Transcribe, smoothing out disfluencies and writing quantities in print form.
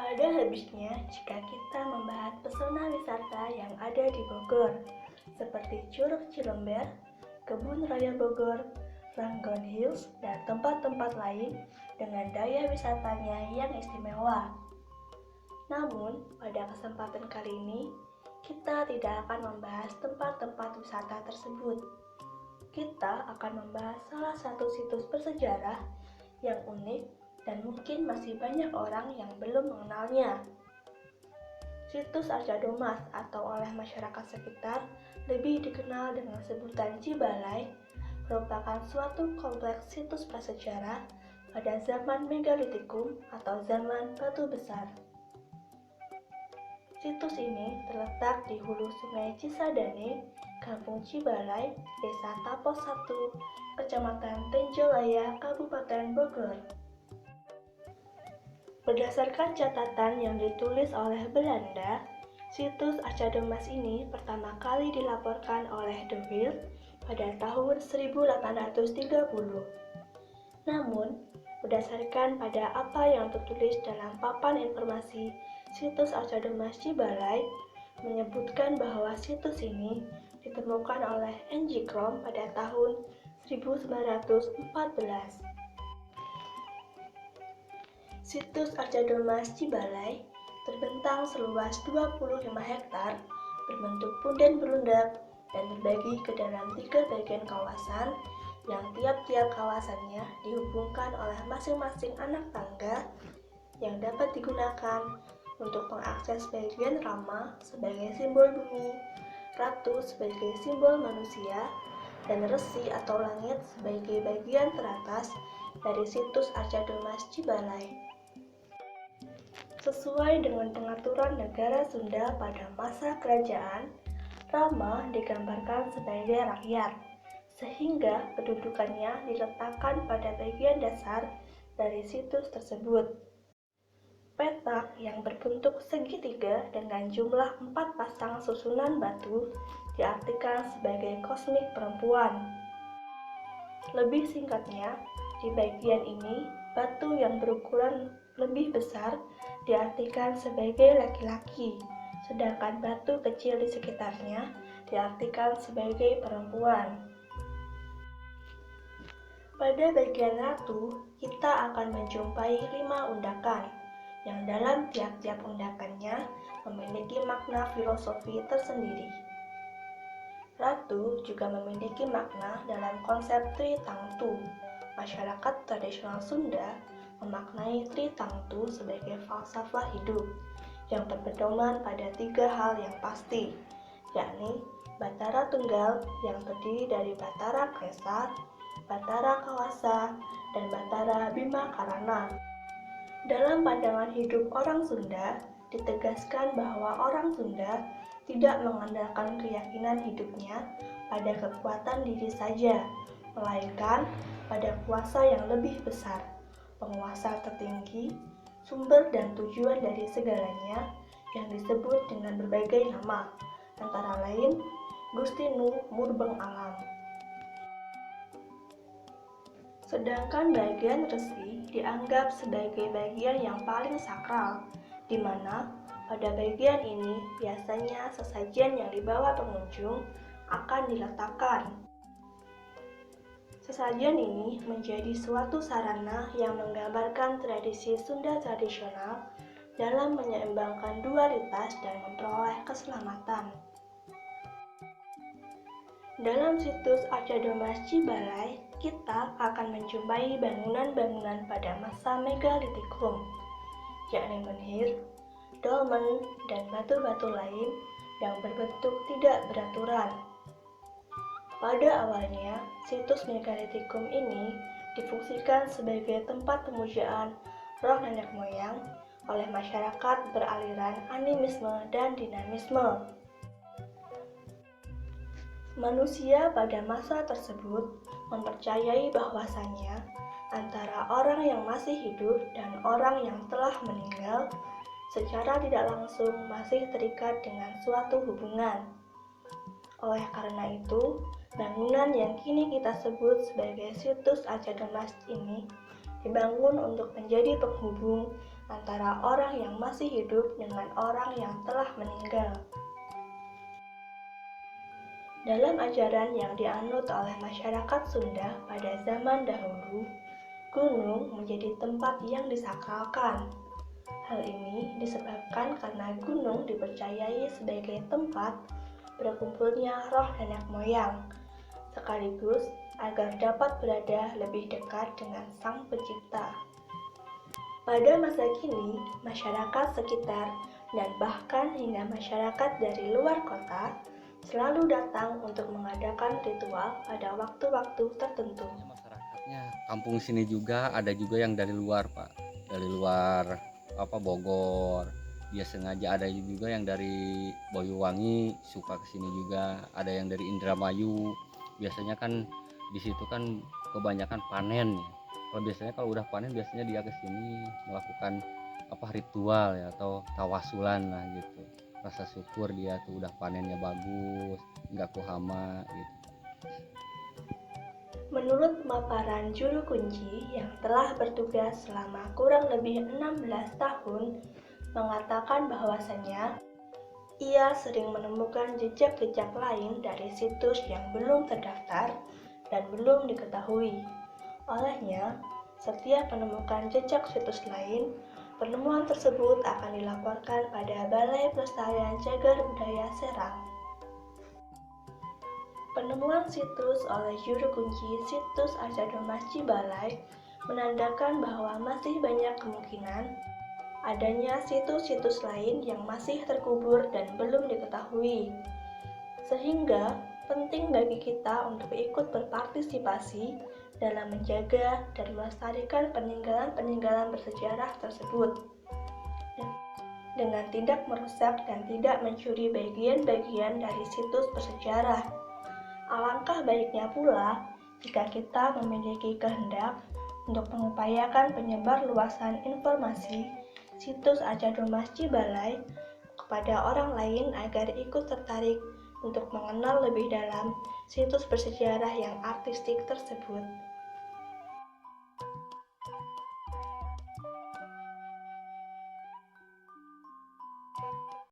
ada habisnya jika kita membahas pesona wisata yang ada di Bogor, seperti Curug Cilember, Kebun Raya Bogor, Ranggon Hills, dan tempat-tempat lain dengan daya wisatanya yang istimewa. Namun, pada kesempatan kali ini, kita tidak akan membahas tempat-tempat wisata tersebut. Kita akan membahas salah satu situs bersejarah yang unik dan mungkin masih banyak orang yang belum mengenalnya. Situs Arca Domas atau oleh masyarakat sekitar lebih dikenal dengan sebutan Cibalai merupakan suatu kompleks situs prasejarah pada zaman Megalitikum atau zaman batu besar. Situs ini terletak di hulu Sungai Cisadane, Kampung Cibalai, Desa Tapos 1, Kecamatan Tenjolaya, Kabupaten Bogor. Berdasarkan catatan yang ditulis oleh Belanda, situs Arca Domas ini pertama kali dilaporkan oleh De Wilde pada tahun 1830. Namun, berdasarkan pada apa yang tertulis dalam papan informasi situs Arca Domas Cibalai, menyebutkan bahwa situs ini ditemukan oleh N.J. Krom pada tahun 1914. Situs Arca Domas Cibalai terbentang seluas 25 hektar, berbentuk punden berundak, dan terbagi ke dalam 3 bagian kawasan yang tiap-tiap kawasannya dihubungkan oleh masing-masing anak tangga yang dapat digunakan untuk mengakses bagian Rama sebagai simbol bumi, Ratu sebagai simbol manusia, dan Resi atau langit sebagai bagian teratas dari situs Arca Domas Cibalai. Sesuai dengan pengaturan negara Sunda pada masa kerajaan, Rama digambarkan sebagai rakyat, sehingga kedudukannya diletakkan pada bagian dasar dari situs tersebut. Petak yang berbentuk segitiga dengan jumlah 4 pasang susunan batu diartikan sebagai kosmik perempuan. Lebih singkatnya, di bagian ini, batu yang berukuran lebih besar diartikan sebagai laki-laki, sedangkan batu kecil di sekitarnya diartikan sebagai perempuan. Pada bagian ratu, kita akan menjumpai 5 undakan, yang dalam tiap-tiap undakannya memiliki makna filosofi tersendiri. Ratu juga memiliki makna dalam konsep Tritangtu. Masyarakat tradisional Sunda memaknai Tritangtu sebagai falsafah hidup yang berpedoman pada 3 hal yang pasti, yakni Batara Tunggal yang terdiri dari Batara Klesa, Batara Kawasa, dan Batara Bima Karana. Dalam pandangan hidup orang Sunda, ditegaskan bahwa orang Sunda tidak mengandalkan keyakinan hidupnya pada kekuatan diri saja, melainkan pada kuasa yang lebih besar, penguasa tertinggi, sumber dan tujuan dari segalanya yang disebut dengan berbagai nama, antara lain Gusti Nuh Murbeng Alam. Sedangkan bagian resi dianggap sebagai bagian yang paling sakral, di mana pada bagian ini biasanya sesajen yang dibawa pengunjung akan diletakkan. Sesajen ini menjadi suatu sarana yang menggambarkan tradisi Sunda tradisional dalam menyeimbangkan dualitas dan memperoleh keselamatan. Dalam situs Arca Domas Cibalai, kita akan menjumpai bangunan-bangunan pada masa Megalitikum, yakni menhir, dolmen, dan batu-batu lain yang berbentuk tidak beraturan. Pada awalnya, situs Megalitikum ini difungsikan sebagai tempat pemujaan roh nenek moyang oleh masyarakat beraliran animisme dan dinamisme. Manusia pada masa tersebut mempercayai bahwasannya antara orang yang masih hidup dan orang yang telah meninggal secara tidak langsung masih terikat dengan suatu hubungan. Oleh karena itu, bangunan yang kini kita sebut sebagai situs Arca Domas ini dibangun untuk menjadi penghubung antara orang yang masih hidup dengan orang yang telah meninggal. Dalam ajaran yang dianut oleh masyarakat Sunda pada zaman dahulu, gunung menjadi tempat yang disakralkan. Hal ini disebabkan karena gunung dipercayai sebagai tempat berkumpulnya roh nenek moyang, sekaligus agar dapat berada lebih dekat dengan Sang Pencipta. Pada masa kini, masyarakat sekitar dan bahkan hingga masyarakat dari luar kota selalu datang untuk mengadakan ritual pada waktu-waktu tertentu. Masyarakatnya kampung sini juga ada juga yang dari luar, Pak. Dari luar Bogor. Dia sengaja, ada juga yang dari Boyolali suka kesini juga, ada yang dari Indramayu. Biasanya kan di situ kan kebanyakan panen ya. Kalau udah panen biasanya dia kesini melakukan ritual ya atau tawasulan lah gitu. Rasa syukur dia tuh udah panennya bagus, nggak kuhama gitu. Menurut pemaparan juru kunci yang telah bertugas selama kurang lebih 16 tahun, mengatakan bahwasannya ia sering menemukan jejak-jejak lain dari situs yang belum terdaftar dan belum diketahui. Olehnya, setiap menemukan jejak situs lain, penemuan tersebut akan dilaporkan pada Balai Pelestarian Cagar Budaya Serang. Penemuan situs oleh juru kunci situs Arcadomas Cibalai menandakan bahwa masih banyak kemungkinan adanya situs-situs lain yang masih terkubur dan belum diketahui. Sehingga penting bagi kita untuk ikut berpartisipasi dalam menjaga dan melestarikan peninggalan-peninggalan bersejarah tersebut dengan tidak merusak dan tidak mencuri bagian-bagian dari situs bersejarah. Alangkah baiknya pula jika kita memiliki kehendak untuk mengupayakan penyebar luasan informasi situs Arcadomas Cibalai kepada orang lain agar ikut tertarik untuk mengenal lebih dalam situs bersejarah yang artistik tersebut.